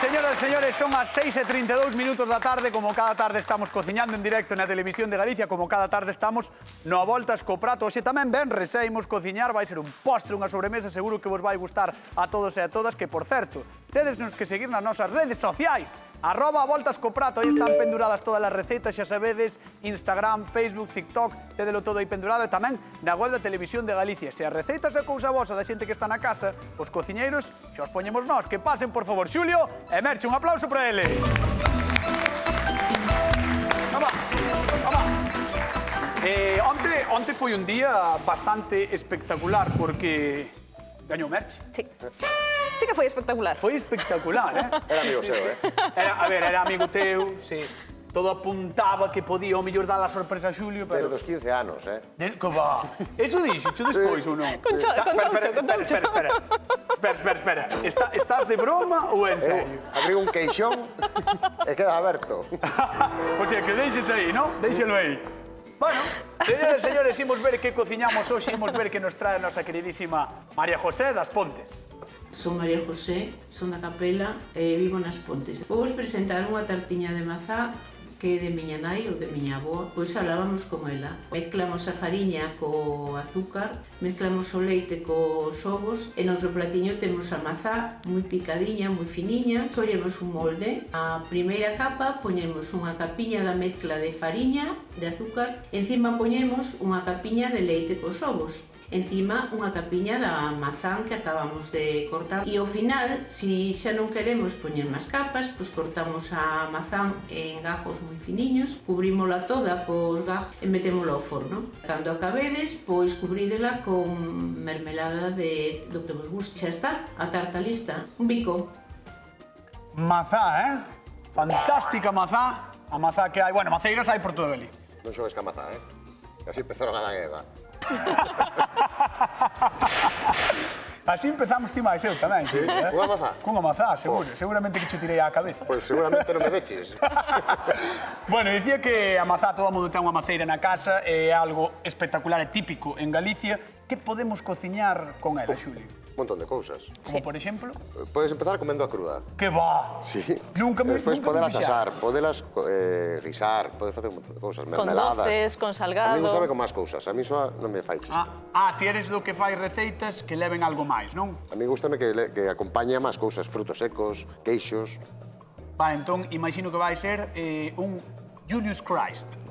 Señoras e señores, son as 6:32 minutos da tarde. Como cada tarde estamos cociñando en directo na Televisión de Galicia, como cada tarde estamos no A Voltas co Prato. Oxe tamén ben reseimos cociñar, vai ser un postre, unha sobremesa, seguro que vos vai gustar a todos e a todas, que por certo, tedesnos que seguir nas nosas redes sociais, @avoltascoprato, aí están penduradas todas as recetas, xa sabedes, Instagram, Facebook, TikTok, tedelo todo aí pendurado, e tamén na web da Televisión de Galicia. Se as receitas é cousa vosa da xente que está na casa, os cociñeiros xa os poñemos nós. Que pasen, por favor, Xulio e Merche, un aplauso para eles. Onte foi un día bastante espectacular porque gañou Merche. Sí. Sí que foi espectacular. Foi espectacular, Era amigo seu, Era amigo teu, sí. Todo apuntaba que podía o mellor dar a sorpresa a Xulio, pero... Pero dos 15 anos, Que va? Eso dixo despois ou non? Espera. Estás de broma ou en serio? Abrí un queixón e queda aberto. O sea, que deixes aí, non? Deixelo aí. Bueno, señores e señores, imos ver que cociñamos hoxe, imos ver que nos trae a nosa queridísima María José das Pontes. Son María José, son da Capela e vivo nas Pontes. Vou vos presentar unha tartiña de mazá que é de miña nai ou de miña avoa, pois falábamos con ela. Mezclamos a fariña co azúcar, mezclamos o leite cos ovos, e noutro platiño temos a mazá moi picadiña, moi finiña. Collemos un molde, a primeira capa poñemos unha capiña da mezcla de fariña, de azúcar, encima poñemos unha capiña de leite cos ovos. Encima unha capiña da mazán que acabamos de cortar. E ao final, se xa non queremos poñer máis capas, pois cortamos a mazán en gajos moi finiños, cubrímola toda cos gajos e metémola ao forno. Cando acabedes, pois cubrídela con mermelada do que vos guste. Xa está, a tarta lista. Un bico. Mazá, fantástica mazá. A mazá que hai... Bueno, maceiras hai por toda Galicia. Non xogues ca mazá, Así empezaron a dar guerra. Así empezamos ti máis eu tamén. Sí? Cunha mazá? Cunha mazá, seguro. Seguramente que che tirei á cabeza. Pois seguramente non me deches. Bueno, dicía que a mazá, todo o mundo ten unha maceira na casa, é algo espectacular e típico en Galicia. Que podemos cociñar con ela, Xulio? Un montón de cousas. Como por exemplo? Podes empezar comendo a cruda. Que va? Sí. Nunca me Despois podelas asar, podelas guisar, podes facer un montón de cousas, mermeladas. Con doces, con A salgado. mí gustame con máis cousas, a mí soa non me fai chiste. Ti eres do que fai receitas que leven algo máis, non? A mí gustame que acompañe máis cousas, frutos secos, queixos. Va, entón, imagino que vai ser un Julius Christ.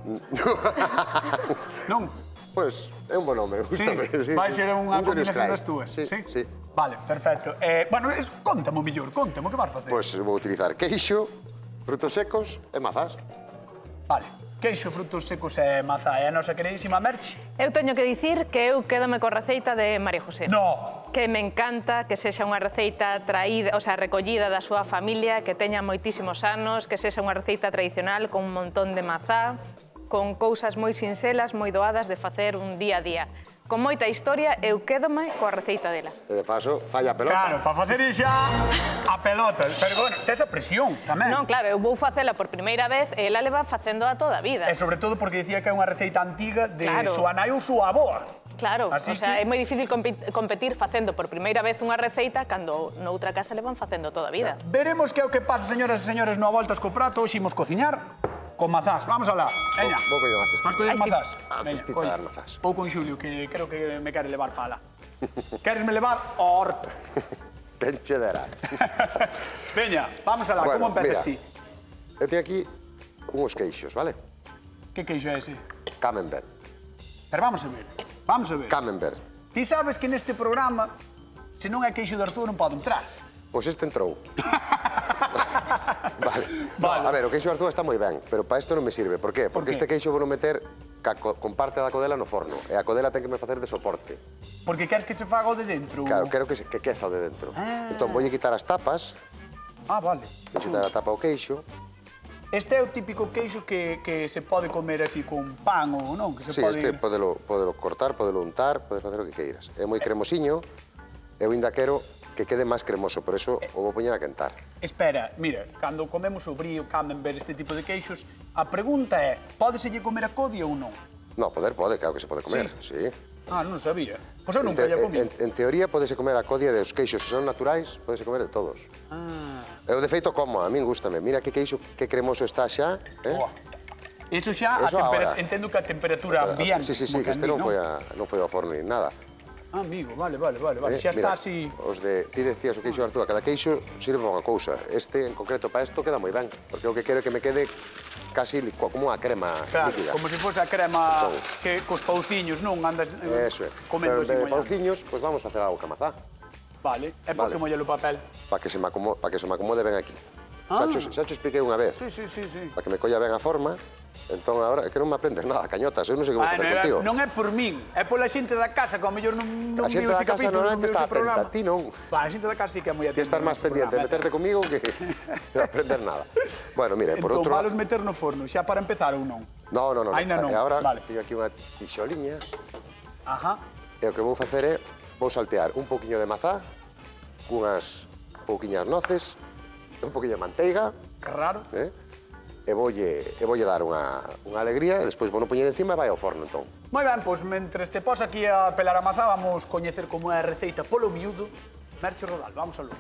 Non? Pois, é un bon nome, gustame. Sí, vai ser unha combinación das túas. Sí, sí. Vale, perfecto. Bueno, contame o mellor, contame, o que vas facer? Pois vou utilizar queixo, frutos secos e mazás. Vale, queixo, frutos secos e mazá. E a nosa queridísima Merche? Eu teño que dicir que eu quédame coa receita de María José. No! Que me encanta que sexa unha receita traída, o sea, recollida da súa familia, que teña moitísimos anos, que sexa unha receita tradicional con un montón de mazá, con cousas moi sinxelas, moi doadas de facer un día a día. Con moita historia, eu quédome coa receita dela. E de paso, falla a pelota. Claro, para facer xa a pelota. Pero, bueno, tes a presión tamén. Non, claro, eu vou facela por primeira vez e ela leva facéndoa toda a vida. E sobre todo porque dicía que é unha receita antiga de Claro. súa nai ou súa avoa. Claro, Así o sea, que- é moi difícil competir facendo por primeira vez unha receita cando noutra casa levan facendo toda a vida. Veremos que é o que pasa, señoras e señores, no A Voltas co Prato. Hoxe imos cociñar con mazás. Vamos alá. Veña. Vou coller unha cesta. Vas coller Ai, sí. mazás? A Veña, cestita colle. das mazás. Vou con Xulio, que creo que me quere levar para alá. Queresme levar ao horto. Tenche dará. Veña, vamos alá. Bueno, Como empezas mira. ti? Eu teño aquí uns queixos, vale? Que queixo é ese? Camembert. Pero vamos a ver. Vamos a ver. Camembert. Ti sabes que neste programa, se non é queixo de Arzúa, non pode entrar. Pois este entrou. Vale. No, a ver, o queixo de Arzúa está moi ben, pero para isto non me sirve. Por qué? Porque qué? este queixo vou meter con parte da codela no forno. E a codela ten que me facer de soporte. Porque queres que se faga o de dentro? Claro, quero que queza o de dentro. Entón, voulle quitar as tapas, Vale. vou quitar a tapa ao queixo. Este é o típico queixo que se pode comer así con pan ou non? Que se Sí, pode este ir... podelo cortar, podelo untar, podes facer o que queiras. É moi cremosiño, eu ainda quero que quede máis cremoso, por eso o vou poñer a quentar. Espera, mira, cando comemos o brío, camembert, este tipo de queixos, a pregunta é, pódeselle comer a codia ou non? No, pode, claro que se pode comer, sí. Ah, non sabía. Pois eu nunca lle comí. En teoría, podese comer a codia dos queixos, se son naturais, podese comer de todos. Eu, de feito, como, a min gústame. Mira que queixo, que cremoso está xa. Eso xa, entendo que a temperatura ambiente. Sí, que este non foi ao forno ni nada. Ah, amigo, vale, xa está así... Ti decías o queixo de Arzúa, cada queixo sirve para unha cousa. Este, en concreto, para isto, queda moi ben. Porque o que quero é que me quede casi como unha crema líquida. Como se fose a crema que cos pauciños, non? Andas comendo así mollando. Pauciños, pois vamos a facer algo ca mazá. Vale, e por que molla o papel? Para que se me acomode ben aquí. Xa te expliquei unha vez. Sí. Para que me colla ben a forma. Entón, agora, é que non me aprendes nada, cañotas, eu non sei como facer contigo. Non é por min, é pola xente da casa, que ao mellor non viu ese capítulo, non viu ese programa. A xente da casa normalmente está atenta, ti non. A xente da casa sí que é moi atenta. Tens estar máis pendiente de meterte comigo que de aprender nada. Bueno, mire, por outro lado... Entón, valos meter no forno, xa para empezar ou non? Non. Ainda non. E agora, teño aquí unha tixoliña. Ajá. E o que vou facer é, vou saltear un poquinho de mazá, cunhas pouquiñas noces, un poquinho de manteiga. Que raro. E voulle dar unha alegría, e despois vou poñer encima e vai ao forno, entón. Moi ben, pois, mentre te pos aquí a pelar a mazá, vamos coñecer como é a receita polo miúdo. Merche Rodal, vamos aló.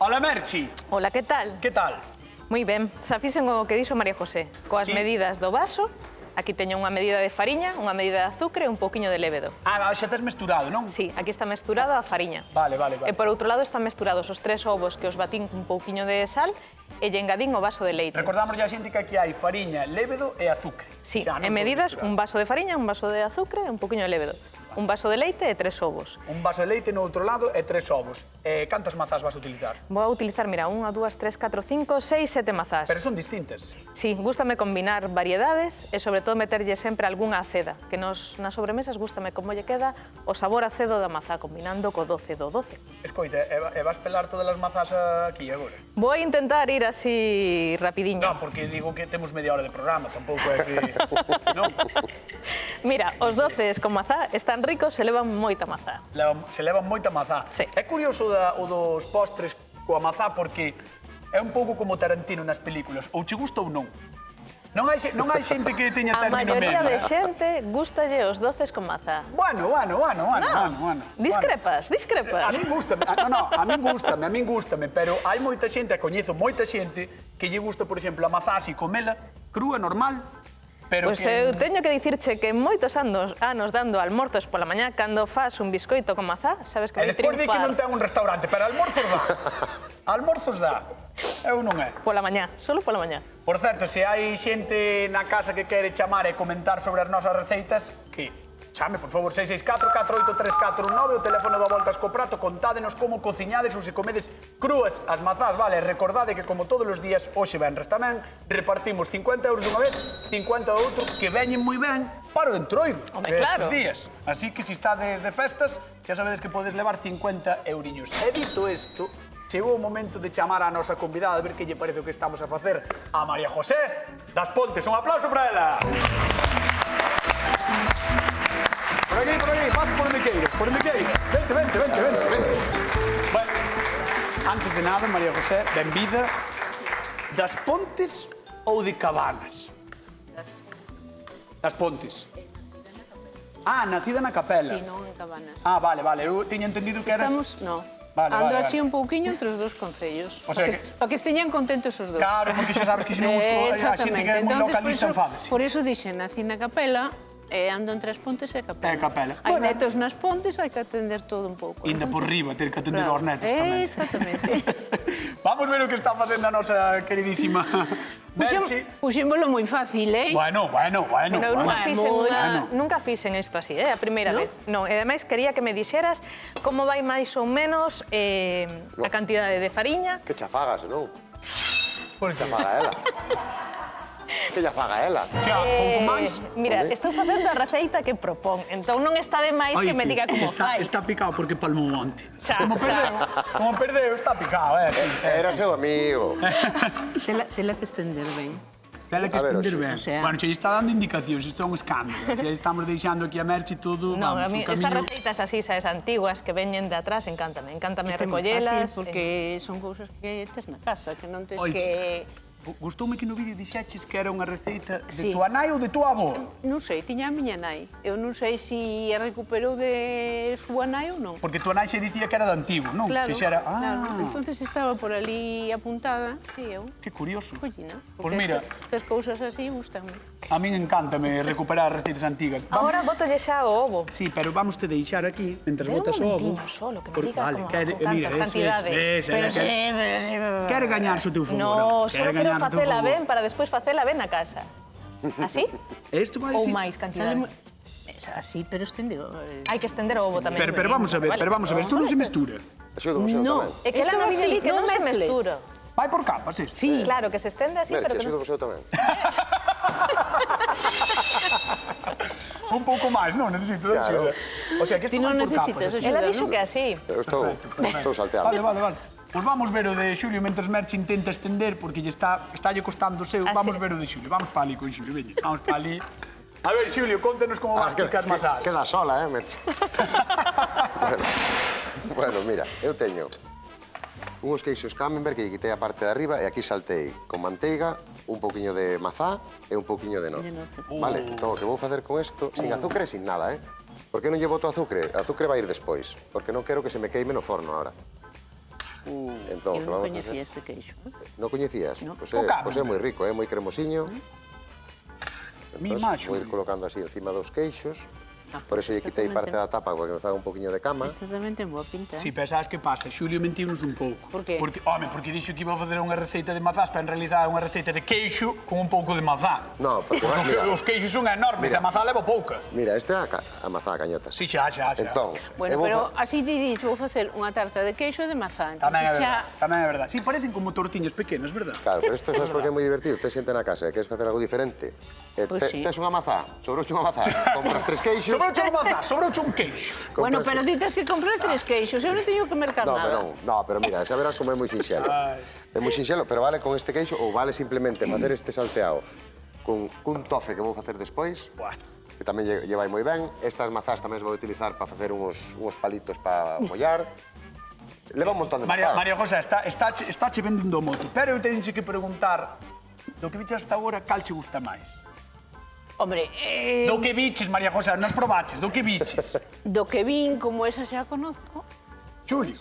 Hola, Merchi. Hola, que tal? Que tal? Moi ben, xa fixen o que dixo María José, coas medidas do vaso. Aquí teño unha medida de fariña, unha medida de azúcar e un pouquiño de lévedo. Ah, xa tes mesturado, non? Sí, aquí está mesturado a fariña. Vale. E por outro lado están mesturados os 3 ovos que os batín cun pouquiño de sal e lle engadín o vaso de leite. Recordamos a xente que aquí hai fariña, lévedo e azúcar. Sí, en medidas, un vaso de fariña, un vaso de azúcar e un pouquiño de lévedo. Un vaso de leite e 3 ovos. Un vaso de leite no outro lado e 3 ovos. Cantas mazás vas a utilizar? Vou a utilizar, mira, 1, 2, 3, 4, 5, 6, 7 mazás. Pero son distintas. Sí, gústame combinar variedades e sobre todo meterlle sempre algunha aceda, que nas sobremesas gústame como lle queda o sabor acedo da mazá, combinando co doce do doce. Escoita, e vas pelar todas as mazás aquí agora? Vou intentar ir así rapidiño. Non, porque digo que temos media hora de programa, tampouco é que... Non? Mira, os doces con mazá están ricos, se levan moita mazá. Se levan moita mazá. Sí. É curioso o dos postres coa mazá porque é un pouco como Tarantino nas películas. Ou che gusta ou non. Non hai xente que teña término medio. A maioría de xente gustalle os doces con mazá. Bueno. Discrepas. A min gústame, pero hai moita xente, coñezo moita xente que lle gusta, por exemplo, a mazá así comela, crúa, normal. Pois eu teño que dicirche que moitos anos dando almorzos pola mañá, cando fas un biscoito con mazá, sabes que vai triunfar. E despois di que non ten un restaurante, pero almorzos dá. Almorzos dá. Eu non é. Pola mañá, solo pola mañá. Por certo, se hai xente na casa que quere chamar e comentar sobre as nosas receitas, que chame, por favor, 664-483419, o teléfono da Voltas co Prato, contádenos como cociñades ou se comedes crúas as mazás, vale? Recordade que, como todos os días, hoxe venres tamén, repartimos 50 euros dunha vez, 50 outro, que veñen moi ben para o entroido destes días. Así que, se estades de festas, xa sabedes que podes levar 50 euriños. E dito isto, chegou o momento de chamar a nosa convidada, a ver que lle parece o que estamos a facer a María José das Pontes. Un aplauso para ela. Por aquí, pasa por onde queiras. Vente. Bueno, antes de nada, María José, benvida. Das Pontes ou de Cabanas? Das Pontes. Ah, nacida na Capela. Sí, non en Cabanas. Ah, vale. Eu tiña entendido que eras... No. Ando así un pouquiño entre os dos concellos. O sea para que esteñan contentos os dos. Claro, porque xa sabes que se non a xente que é moi localista enfádese. Por eso dixen, nací na Capela, ando entre as Pontes e a Capela. Capela. Hai netos nas Pontes, hai que atender todo un pouco. Inda por riba, ter que atender aos netos tamén. Exactamente. Vamos ver o que está facendo a nosa queridísima Merchi. Puxémolo moi fácil, eh? Bueno. Nunca fixen isto así, a primeira vez. Non, e ademais quería que me dixeras como vai máis ou menos a cantidade de fariña. Que chafagas, non? Por chafaga ela. Que lla faga ela. Xa, pouco máis. Mira, estou facendo a receita que propón, entón non está de máis que me diga como fai. Está picado porque palmou monte. Como perdeu, está picado, Era seu amigo. Tela que estender ben. Tela que estender ben. Bueno, xe está dando indicacións, isto é un escándalo. Xa estamos deixando aquí a Merchi todo, non, a mí estas receitas así, sabes, antiguas que veñen de atrás, encántame recollelas. Porque son cousas que tes na casa, que non tes que Gustoume que no vídeo dixeches que era unha receita de tua nai ou de tua avó? Non sei, tiña a miña nai. Eu non sei se a recuperou de súa nai ou non. Porque tua nai xe dicía que era de antigo, non? Claro, Que xa era... claro. Entonces estaba por ali apuntada e eu... Que curioso. Collina. Pois mira, Estas cousas así gustan-me. a min encántame recuperar receitas antigas. Agora botolle xa o ovo. Sí, pero vamos te deixar aquí, mentre Deu un botas o ovo. momentiño solo, que me diga Vale, como- quere, con mira, canta cantidade. Quere gañarse o teu favor. No, Quere solo quero gañarse o teu facela favor. ben para despois facela ben na casa. Así? Isto vai Ou así. máis cantidade? Así, pero estendido. Hai que estender o ovo tamén. Pero vamos a ver, isto non se mestura. Axudo vos No. tamén. É que Isto ela non así, se que non non se mezcles. mestura. Vai por capas isto. Sí. Claro, que se estende así, Merche, pero que axudo non... vos tamén. Un pouco máis, non? Necesito de Claro. axuda. O sea, que isto Ti non vai por capas. necesitas así. axuda. Ela dixo que así. Eu estou salteando. Vale. Pois vamos ver o de Xulio mentres Merche intenta estender porque lle estálle costando o seu. Ah, Vamos sí. ver o de Xulio. Vamos para ali con Xulio, veña. Vamos para ali. A ver, Xulio, contenos como vas ti cas mazás. Queda sola, Merche. Bueno, mira, eu teño unhos queixos camembert que lle quitei a parte de arriba e aquí saltei con manteiga, un pouquiño de mazá e un pouquiño de noz. Vale, entón o que vou facer con isto, sin azúcar e sin nada, Por que non lle boto azúcar? A azúcar vai ir despois, porque non quero que se me queime no forno ahora. Entón, Eu o que non vamos a coñecía facer... este queixo. Non coñecías? No. Pois O camembert. é moi rico, moi cremosiño. Mi Entón, macho. vou ir colocando así encima dos queixos. Ah, Por eso lle quitei exactamente. parte da tapa para que me faga un poquinho de cama. Esta tamén ten boa pinta. Si, pero sabes que pasa? Xulio mentiunos un pouco. Por qué? Porque dixo que iba a facer unha receita de mazás, pero en realidad é unha receita de queixo con un pouco de mazá. No, porque Porque mira, os queixos son enormes, e Mira. a mazá leva pouca. mira, esta é a mazá cañota. Si, xa. Entón, Bueno, eu vou pero fa- así ti dis, vou facer unha tarta de queixo e de mazá. Tamén é Entonces verdad, tamén é verdad. Si, parecen como tortiñas pequenas, verdad? Claro, pero isto sabes por que é moi divertido. Te xente na casa e queres facer algo diferente. Pois sí. Tes unha mazá, sobrouche unha mazá, compras 3 queixos... Sobrouche unha mazá, sobrouche un queixo. Bueno, compras pero ti tes que comprar 3 queixos, eu non teño que mercar No, nada. pero mira, xa verás como é moi sinxelo. É moi sinxelo, pero vale con este queixo ou vale simplemente facer este salteado con cun tofe que vou facer despois, Bueno. que tamén lle vai moi ben. Estas mazás tamén as vou utilizar para facer uns palitos para mollar. Leva un montón de mazá. María José, está che vendendo o moto, pero eu teño que preguntar do que viches hasta agora, cal che gusta máis? Hombre, Do que viches, María José, non probaches, do que viches? do que vin, como esa xa conozco, Xulio.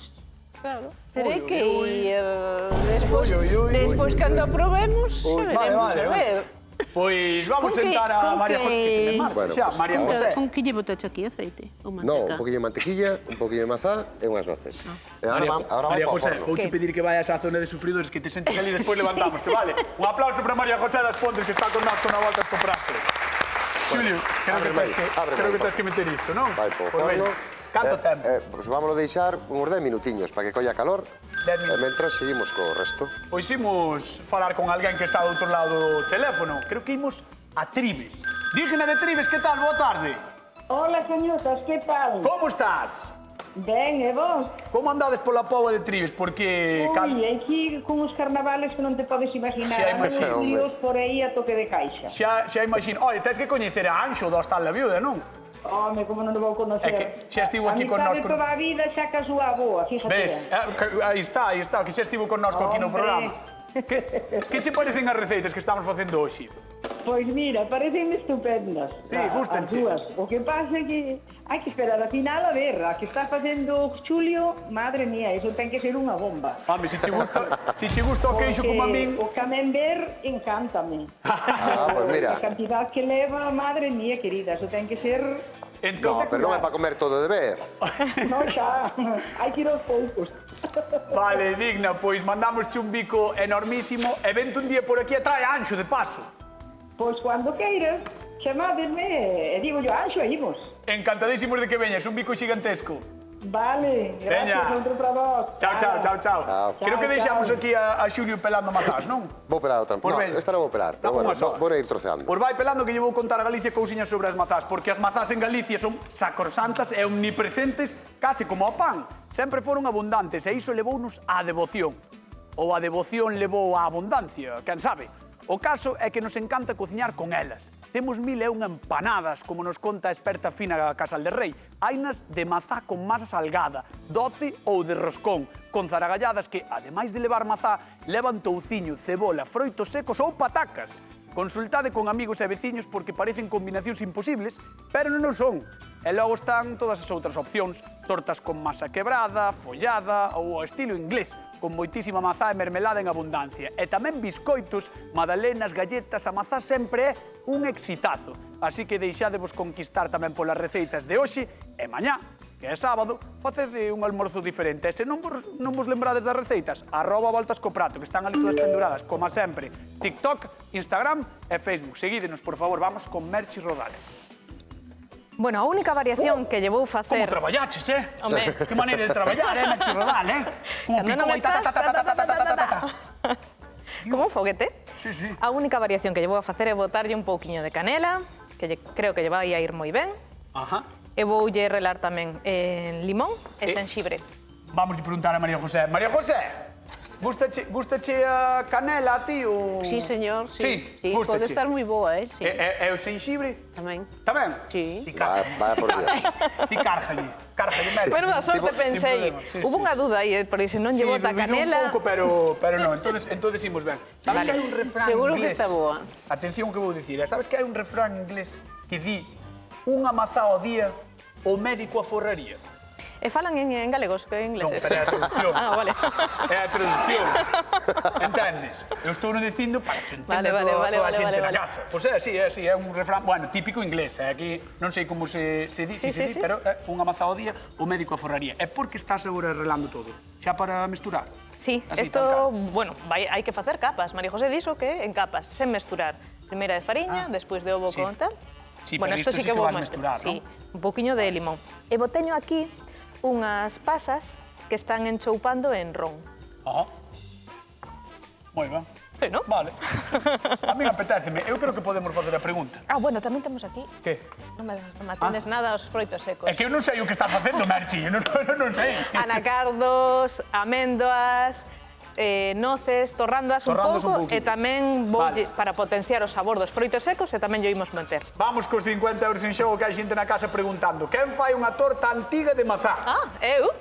claro, terei Ui, que ui, ui. ir despois cando aprobemos, xa veremos, vale. a ver. Pois vamos Con que- sentar a con María que- José, que se me marcha Bueno, xa, pues, María José. Con que lle botache aquí aceite ou No, manteca? un poquinho de mantequilla, un poquinho de mazá e unhas noces. E ahora vai María para o José, forno. vouche ¿Qué? pedir que vayas á zona de sufridores, que te sentes ali e despois levantámoste, vale? Un aplauso para María José das Pontes, que está con nós con a volta que compraste. Xulio, creo que tens que meter isto, non? Vai para o Pois forno. veña. Canto tempo? Pois vámoslo deixar uns 10 minutiños para que colla calor. 10 minutos. E mentras seguimos co resto. Pois imos falar con alguén que está do outro lado do teléfono. Creo que imos a Tribes. Dígena de Tribes, que tal? Boa tarde. Hola, señotas, que tal? Como estás? Ben, e vos? Como andades pola Póboa de Tribes? Porque... Ui, aquí con os carnavales que non te podes imaginar. Xa imagino, Os tíos por aí a toque de caixa. Xa imagino. Oye, tens que coñecer a Anxo do Hostal da Viuda, non? Home, como non o vou conocer. É que xa estivo aquí con nós A con- mitad de toda a vida xa que a súa aboa, fíjate. Ves? Aí está, que xa estivo connosco aquí no Hombre. programa. Que che parecen as receitas que estamos facendo hoxe? Pois mira, parecenme estupendas. Sí, As gústanche. dúas. O que pasa é que hai que esperar a final a ver. A que está facendo Xulio, madre mía, eso ten que ser unha bomba. Home, se che gusta o queixo como a min... O camembert encántame. Pois mira. A cantidad que leva, madre mía, querida, eso ten que ser... Entón, No, pero non é para comer todo de vez. No, xa, hai que ir aos poucos. vale, digna, pois mandamosche un bico enormísimo e vente un día por aquí e trae a Anxo de paso. Pois cando queiras, chamadesme e digo yo, Anxo, e imos. Encantadísimos de que veñas, un bico xigantesco. Vale, gracias, Veña. outro para vos. Chao. Chao. Creo que deixamos aquí a Xulio pelando mazás, non? Vou pelar outra. Por No, ben. esta non vou pelar. Dá Pero unha bueno, soa. vou ir troceando. Pois vai pelando que lle vou contar a Galicia cousiñas sobre as mazás, porque as mazás en Galicia son sacrosantas e omnipresentes, case como o pan. Sempre foron abundantes e iso levounos á devoción. Ou a devoción levou á abundancia, quen sabe. O caso é que nos encanta cociñar con elas. temos 1001 empanadas, como nos conta a experta fina Casal de Rei. Hainas de mazá con masa salgada, doce ou de roscón, con zaragalladas que, ademais de levar mazá, levan touciño, cebola, froitos secos ou patacas. Consultade con amigos e veciños porque parecen combinacións imposibles, pero non o son. E logo están todas as outras opcións, tortas con masa quebrada, follada ou ao estilo inglés, con moitísima mazá e mermelada en abundancia. E tamén biscoitos, magdalenas, galletas, a mazá sempre é un exitazo. Así que deixadevos conquistar tamén polas receitas de hoxe e mañá, que é sábado, facede un almorzo diferente. E se non vos lembrades das receitas, @voltas co prato, que están ali todas penduradas, como sempre, TikTok, Instagram e Facebook. Seguídenos, por favor, vamos con Merchi Rodales. Bueno, a única variación que lle vou facer... Como traballaches, Home. Que maneira de traballar, Merchi Rodal, Como Cando non picou aí, ta, ta, ta, ta, ta, ta, ta, ta, ta. Como un foguete. Sí, sí. A única variación que lle vou a facer é botarlle un pouquiño de canela, que creo que lle vai a ir moi ben. Ajá. E voulle relar tamén limón e xenxibre. Vamos a preguntar a María José. María José, gustache a canela a ti ou... Sí, señor, sí. Sí, Pode estar moi boa, sí. E o xenxibre? Tamén. Tamén? Sí. Vaya por Dios. Ti cárgalle, Merchi. Pero a sorte pensei, hubo unha duda aí, por iso non lle bota canela... un pouco, pero non, entonces imos ben. Sabes que hai un refrán Seguro que inglés? está boa. Atención que vou dicir, sabes que hai un refrán inglés que di unha mazá ao día o médico a forraría? E falan en galegos, que en Non, ingleses. pero é a traducción. Ah, vale. É a traducción. Entendes? Eu estou dicindo para que entenda toda a xente na casa. Pois é así, é un refrán, bueno, típico inglés. Aquí non sei como se di, pero é unha mazá ao día, o médico a forraría. É porque estás agora relando todo? Xa para mesturar? Sí, Así, isto, bueno, hai que facer capas. María José dixo que en capas, sen mesturar. Primeira de fariña, despois de ovo con tal. Sí, bueno, pero isto sí que vas mesturar, sí, non? un poquinho de limón. E boteño aquí unhas pasas que están enchoupando en ron. Ajá. Moi ben. Sí, non? Vale. A mí apetéceme. Eu creo que podemos facer a pregunta. Ah, bueno, tamén temos aquí. Que? Non me atendes nada aos froitos secos. É que eu non sei o que estás facendo, Merchi. Eu non sei. Anacardos, améndoas, noces, torrándoas un Torrándoas un pouco pouquinho. e tamén vou Vale. para potenciar o sabor dos froitos secos e tamén yo imos meter. Vamos cos 50 euros en xogo que hai xente na casa preguntando quen fai unha torta antiga de mazá? Ah, eu?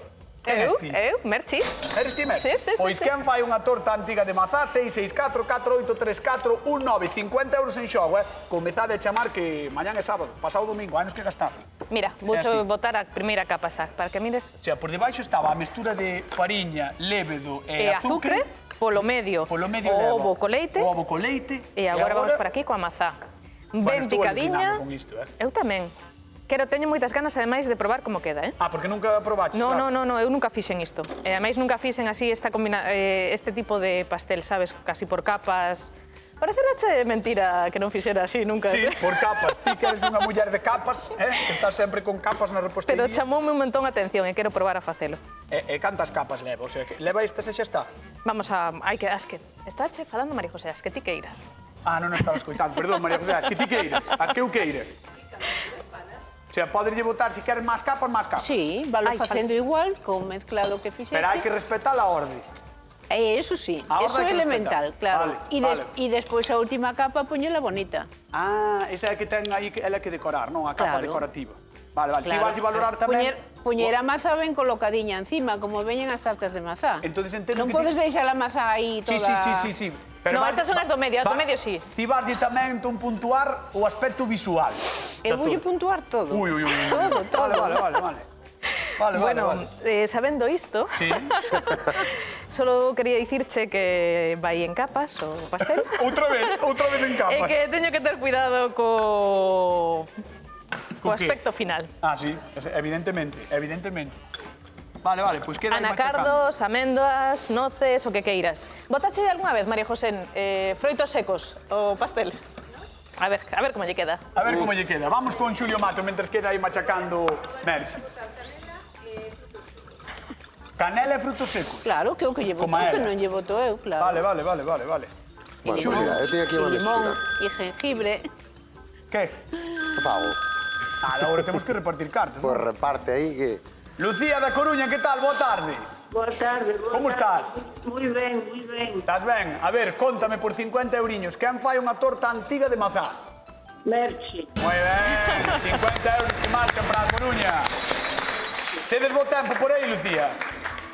Quen és ti? Eu, Merchi. Eres ti, Merchi? Sí. Pois quen fai unha torta antiga de mazá? 664 4834 19. 50 euros en xogo, Comezade a chamar que mañán é sábado, pasado domingo, hai nos que gastar. Mira, vouche botar a primeira capa xa, para que mires. O sea, por debaixo estaba a mestura de fariña, lévedo e azúcar. Polo medio, Polo medio o leva ovo co leite. O ovo co leite. E agora vamos por aquí coa mazá. Ben estou picadiña. alucinando con isto, Eu tamén. Teño moitas ganas, ademais, de probar como queda, Ah, porque nunca probaches, No, claro. eu nunca fixen isto. E ademais nunca fixen así este tipo de pastel, sabes, casi por capas. Parecerache mentira que non fixera así nunca. Sí, por capas. Ti que eres unha muller de capas, que estás sempre con capas na repostería. Pero chamoume un montón a atención e quero probar a facelo. E cantas capas leva? O sea, que leva estas e xa está? Vamos a... As que... Estáche falando, María José, as que ti queiras. Ah, non estaba escoitando. Perdón, María José, as que ti queiras. As que eu queira. O sea, podes botar, se queres máis capas, máis capas. Sí, valo facendo igual, con mezclado que fixete. Pero hai que respetar a orde. Eso sí, A eso orde hai é que elemental, respetar. claro. Vale. E despois a última capa poñela bonita. Ah, esa é que ten aí, ela que decorar, non? A capa Claro. decorativa. Vale. Ti Claro. vas a valorar tamén... Poñer a maza ben colocadiña encima, como veñen as tartas de mazá. Entonces entendo Non que podes deixar a maza aí toda... Sí. Pero No, vas- estas son as do medio, as do medio sí. Ti vas tamén puntuar o aspecto visual. Eu voulle puntuar todo. Ui. Todo. Vale. Bueno, sabendo isto, Sí. solo quería dicirche que vai en capas o pastel. outra vez en capas. E que teño que ter cuidado co Co que? aspecto final. Ah, sí, evidentemente. Vale, pois queda aí Anacardos, améndoas, noces, o que queiras. Botache algunha vez, María José, froitos secos o pastel? A ver como lle queda. machacando. A ver como lle queda. Vamos con Xulio Mato, mentres queda aí machacando Merchi. Canela e frutos secos. Claro, que o que lle botou, Como a que ela. non lle botou eu, claro. Vale. Bueno, pues mira, eu teño aquí unha Limón mestura. e jengibre. Que? Que fago? Agora temos que repartir cartas, Pois non? reparte aí que... Lucía da Coruña, que tal? Boa tarde. Boa tarde. Como estás? Moi ben. Estás ben? A ver, contame por 50 euriños, quen fai unha torta antiga de mazá? Merci. Moi ben, 50 euros que marchan para a Coruña. Tedes bo tempo por aí, Lucía?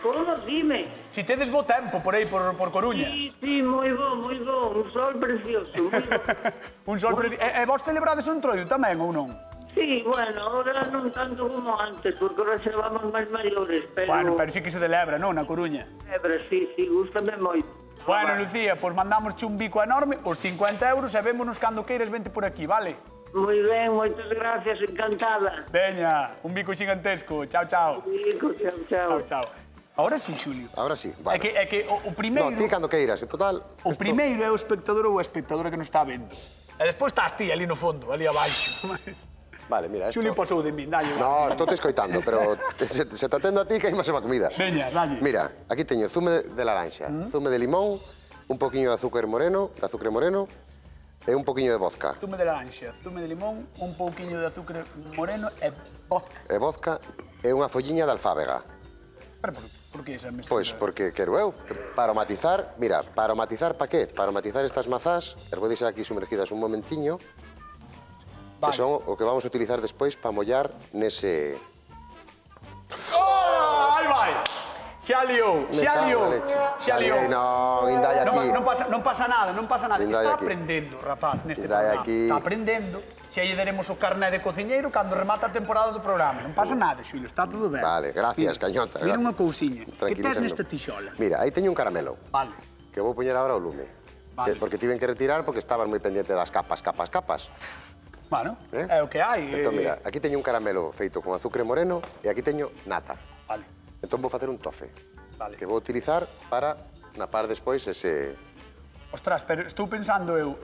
Como? Dime. Si tedes bo tempo por aí, por Coruña. Sí, moi bo, un sol precioso, moi bo. Un sol precioso. E vos celebrades un Entroido tamén, ou non? Sí, bueno, ahora non tanto como antes, porque ahora se vamos máis maiores, pero... Bueno, pero sí que se celebra, non, na Coruña? Celebra, sí, gústame moito. Bueno, Lucía, pois mandamos un bico enorme, os 50 euros, e vémonos cando queiras, vente por aquí, vale? Moi ben, moitas gracias, encantada. Veña, un bico xigantesco. Chao, chao. Bico, chao. Chao. Ahora sí, Xulio. Ahora sí, É vale. que o primeiro... No, ti cando queiras, en total... O primeiro é o espectador ou a espectadora que nos está vendo. E despois estás ti ali no fondo, ali abaixo. Vale, mira, esto... Xulio pasou de min, dalle. No, estou te escoitando, pero se te atendo a ti que hai máis a comida. Veña, dalle. Mira, aquí teño zume de laranxa, zume de limón, un poquinho de azúcar moreno, e un poquinho de vodka. Zume de laranxa, zume de limón, un pouquiño de azúcar moreno e vodka. E vodka e unha folliña de alfábega. Pero por que esa mestura? Pois porque quero eu, para matizar, mira, para matizar pa qué? Para matizar estas mazás, as vou deixar aquí sumergidas un momentiño, que son o que vamos a utilizar despois para mollar nese... Oh, aí vai! Xa liou. Non, indai aquí. Non pasa nada. Indai Está aquí. aprendendo, rapaz, neste Indai programa. aquí. Está aprendendo. Xa lle daremos o carné de cociñeiro cando remata a temporada do programa. Non pasa nada, Xulio, está todo ben. Vale, gracias, cañota. Mira gracias. unha cousiña. Que tes Tranquilízame. nesta tixola? Mira, aí teño un caramelo, Vale. que vou poñer agora ao lume. Vale. Porque tiven que retirar porque estaban moi pendiente das capas. Bueno, Eh? é o que hai. Entón, mira, aquí teño un caramelo feito con azúcar moreno e aquí teño nata. Vale. Entón vou facer un tofe, Vale. que vou utilizar para napar despois ese... Ostras, pero estou pensando eu,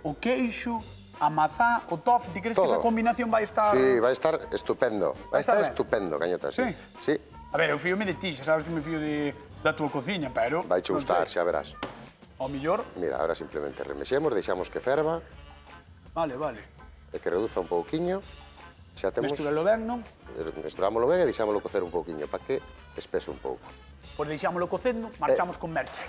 o queixo, a mazá, o tofe, ti crees que Todo. esa combinación vai estar... Sí, vai estar estupendo. Vai estar estar ben. estupendo, cañota, sí. Sí? Sí, A ver, eu fío-me de ti, xa sabes que me fío da tua cociña, pero... vai che non gustar, sei. xa verás. Ao millor... Mira, ahora simplemente remexemos, deixamos que ferva, Vale. e que reduza un pouquiño. Xa temos... Mestúralo ben, non? Mesturámoslo ben e deixámoslo cocer un pouquiño, para que espese un pouco. Pois deixámoslo cocendo, marchamos con merche.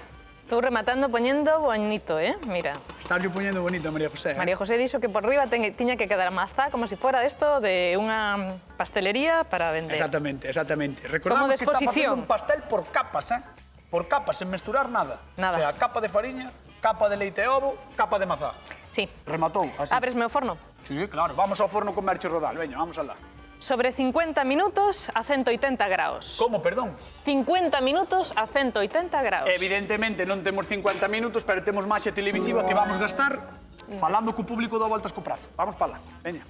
Estou rematando poñendo bonito, Mira. Estás yo poñendo bonita, María José. María José dixo que por riba tiña que quedar a mazá como se fora esto de unha pastelería para vender. Exactamente. Recordamos Como que está disposición. facendo un pastel por capas, Por capas, sen mesturar nada. Nada. O sea, capa de fariña, capa de leite e ovo, capa de mazá. Sí. Rematou, así. Abresme o forno. Sí, claro. Vamos ao forno con merche rodal. Veña, vamos alá. Sobre 50 minutos a 180 graus. Como, perdón? 50 minutos a 180 graus. Evidentemente non temos 50 minutos, pero temos marcha televisiva que vamos gastar falando co público do voltas co prato. Vamos para lá. Veña.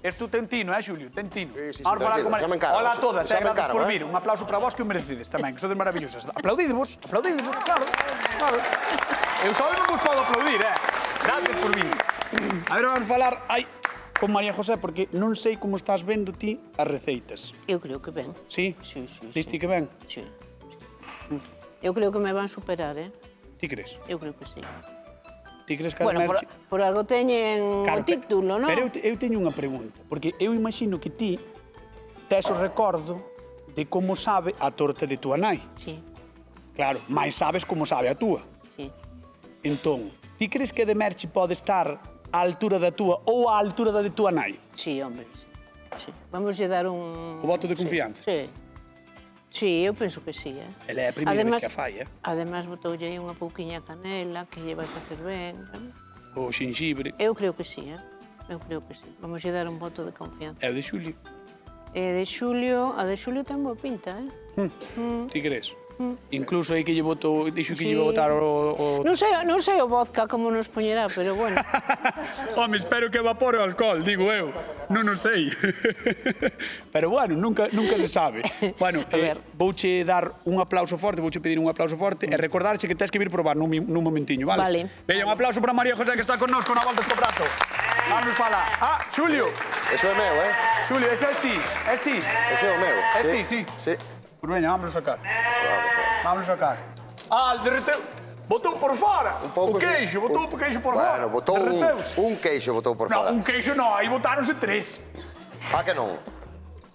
Esto ten tino, Xulio? Ten tino. Sí, Vamos falar tranquilo, con xa me encargo, Hola a todas, xa me gracias encargo, por vir. Un aplauso para vos que o merecedes tamén, que sodes maravillosas. Aplaudidevos, claro. Eu só non vos podo aplaudir, Gracias por vir. A ver, vamos falar con María José, porque non sei como estás vendo ti as receitas. Eu creo que ben. Sí? Sí. Diste que ben? Sí. Eu creo que me van superar, Ti crees? Eu creo que sí. Ti crees que Bueno, as merche... por algo teñen o título, non? Pero eu teño unha pregunta, porque eu imagino que ti tes o recordo de como sabe a torta de tua nai. Sí, Claro, máis sabes como sabe a túa. sí. Entón, ti crees que de merche pode estar á altura da túa ou á altura da de túa nai? Sí, hombre, sí. Vamos lle dar un... O voto de confianza? Sí. Sí, eu penso que sí, Ela é a primeira vez que a fai, Ademais, botoulle aí unha pouquiña canela, que lle vai facer ben, sabes? O xinxibre. Eu creo que sí, Eu creo que sí. Vamos lle dar un voto de confianza. É o de Xulio. A de Xulio ten boa pinta, Ti crees? Incluso aí que lle votou, dixo que lle iba a votar o... Non sei o vodka como nos poñerá, pero bueno. Home, espero que evapore o alcohol, digo eu. Non o sei. Pero bueno, nunca se sabe. Bueno, vouche dar un aplauso forte, vouche pedir un aplauso forte e recordarche que tens que vir probar nun momentiño, vale? Vale. Veña, un aplauso para María José que está connosco na Voltas co Prato. Vamos para lá. Xulio. Eso é meu, Xulio, ese es ti. Es ti. Ese é o meu. Es ti, sí. Sí. Pues veña, vámonos a sacar. Vamos Vámonos a sacar. Derreteu. Botou por fora. pouco, O queixo, botou o queixo por fora. Bueno, botou Derreteuse. un queixo botou por fora. No, un queixo no, aí botáronse 3. Pa que non?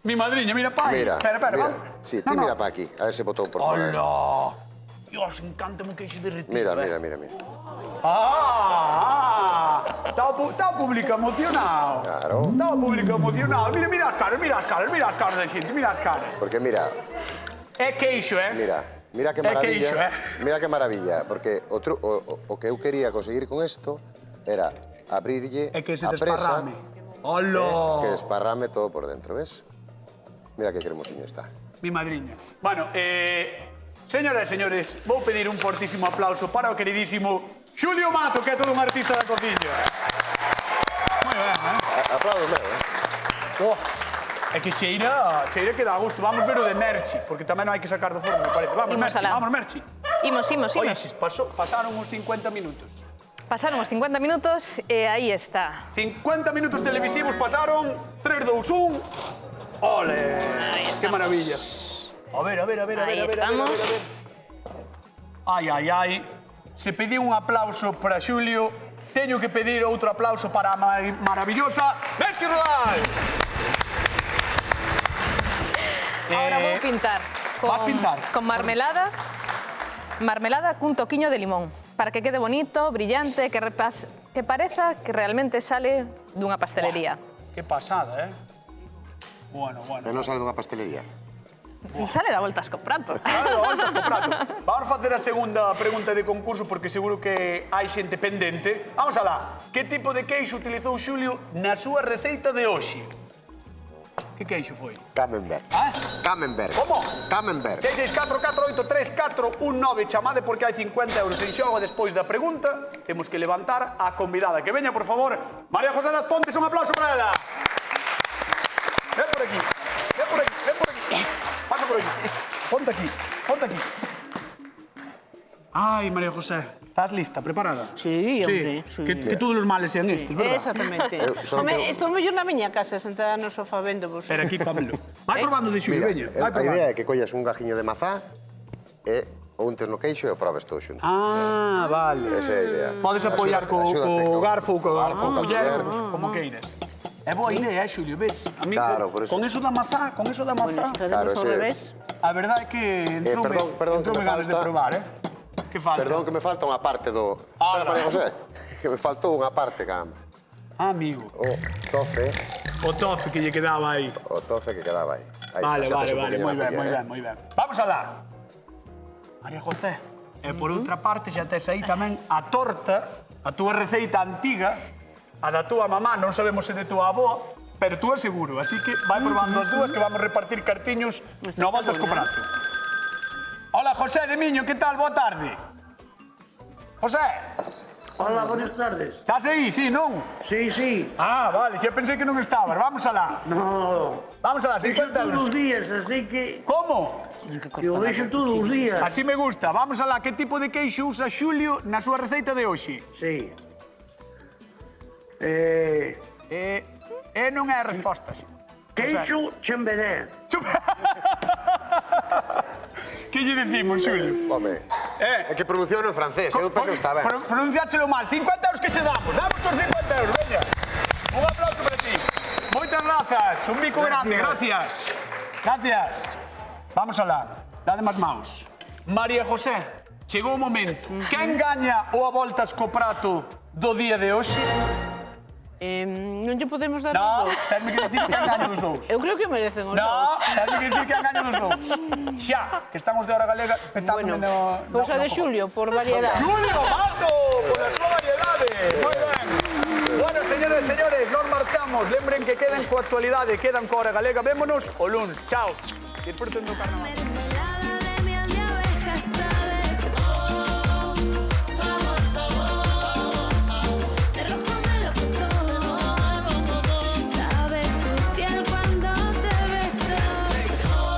Mi madriña, mira pa aí. Mira, Espera, mira. vamos. Sí, ti mira pa aquí, a ver se botou por fora. Hola. Dios, encanta un queixo derretido. Mira. Ah! Está o público emocionado. Claro. Está o público emocionado. Mira as caras da xente, mira as caras. Porque mira, É queixo, mira que É queixo, maravilla. Mira que maravilla, porque o que eu quería conseguir con isto era abrirlle É que se a presa desparrame. Hola! que desparrame todo por dentro, ves? Mira que cremosiño está. Mi madriña. Bueno, señoras e señores, vou pedir un fortísimo aplauso para o queridísimo Xulio Mato, que é todo un artista da cociña. Moi ben, Aplaudo meu, Oh, é que cheira que dá gusto. Vamos ver o de Merchi, porque tamén non hai que sacar do forno, me parece. Vamos, Imos Merchi, alá. vamos, Merchi. Imos. Oye, pasaron uns 50 minutos. Pasaron os 50 minutos e aí está. 50 minutos televisivos pasaron, 3, 2, 1. Ole, que maravilla. A ver. Aí estamos. Ai. Se pediu un aplauso para Xulio, teño que pedir outro aplauso para a maravillosa Merchi Rodal. Ahora vou pintar. Vas pintar? Con marmelada cun toquiño de limón, para que quede bonito, brillante, que pareza que realmente sale dunha pastelería. Que pasada, Bueno. E non sale dunha pastelería. Sale da voltas co prato. Vamos facer a segunda pregunta de concurso porque seguro que hai xente pendente. Vamos alá. Que tipo de queixo utilizou Xulio na súa receita de hoxe? Que queixo foi? Camembert. Camembert. Como? Camembert. 664-483-419. Chamade porque hai 50 euros en xogo despois da pregunta. Temos que levantar a convidada. Que veña, por favor, María José das Pontes. Un aplauso para ela. Ven por aquí. Pasa por aquí. Ponte aquí. Ai, María José, estás lista, preparada? Sí, hombre. Sí. Que todos os males sean estes, verdad? Exactamente. Estou mellor na miña casa, sentada no sofá vendo vos. Pero aquí cómelo. Vai probando de Xulio, Mira, veña. a idea é que collas un gajiño de mazá e o untes no queixo e o probes todo xunto. Ah, vale. Esa é a idea. Podes apoiar co garfo ou co culler, como queiras. É boa idea, Xulio, ves? A mí, Claro, por eso. con eso da mazá, Claro, Facemos ao ese- revés. a verdade é que perdón, que entroume me ganas de falta. probar, Que falta? Perdón que me falta unha parte do... Ah, María José, que me faltou unha parte, caramba. Amigo, O tofe, o tofe que lle quedaba aí. o tofe que quedaba aí. Aí Vale, está, xa tes un poquinho moi na ben, culler, moi ben. Vamos alá. María José, e por outra parte xa tes aí tamén a torta, a túa receita antiga, a da túa mamá, non sabemos se de túa avó, pero tú é seguro, así que vai probando as dúas que vamos repartir cartiños no Voltas co Prato. Hola, José de Miño, que tal? Boa tarde. José, Hola, buenas tardes. estás aí, sí, non? Sí. Ah, vale, xa pensei que non estabas. Vamos alá. No, Vamos alá, 50 todos euros. os días, así que Como? eu vexo todos os días. Así me gusta. Vamos alá, que tipo de queixo usa Xulio na súa receita de hoxe? Sí. Non é a resposta, sí. Queixo chamberé. Que lle decimos, Xulio? Home, é que pronunciou en francés, eu penso que está ben. Pronunciáchelo mal. 50 euros que che damos. Damos os 50 euros, veña. Un aplauso para ti. Moitas grazas. Un bico grande, gracias. Gracias. Vamos alá. Dade máis maus. María José, chegou o momento. Quen gaña o a voltas co prato do día de hoxe? Non lle podemos dar No, os dous. tenme que decir quen gaña dos dous. Eu creo que merecen os No, dous. tenme que decir quen gaña dos dous. Xa, que estamos de hora galega petándome Bueno, pois a de Xulio, por variedade. Xulio Mato, pola súa variedade. Moi ben. Bueno, señores e señores, nos marchamos. Lembren que quedan coa actualidade, quedan coa hora galega. Vémonos o luns. Chao. Disfruten do carnaval. Mermelada de miel de abejas.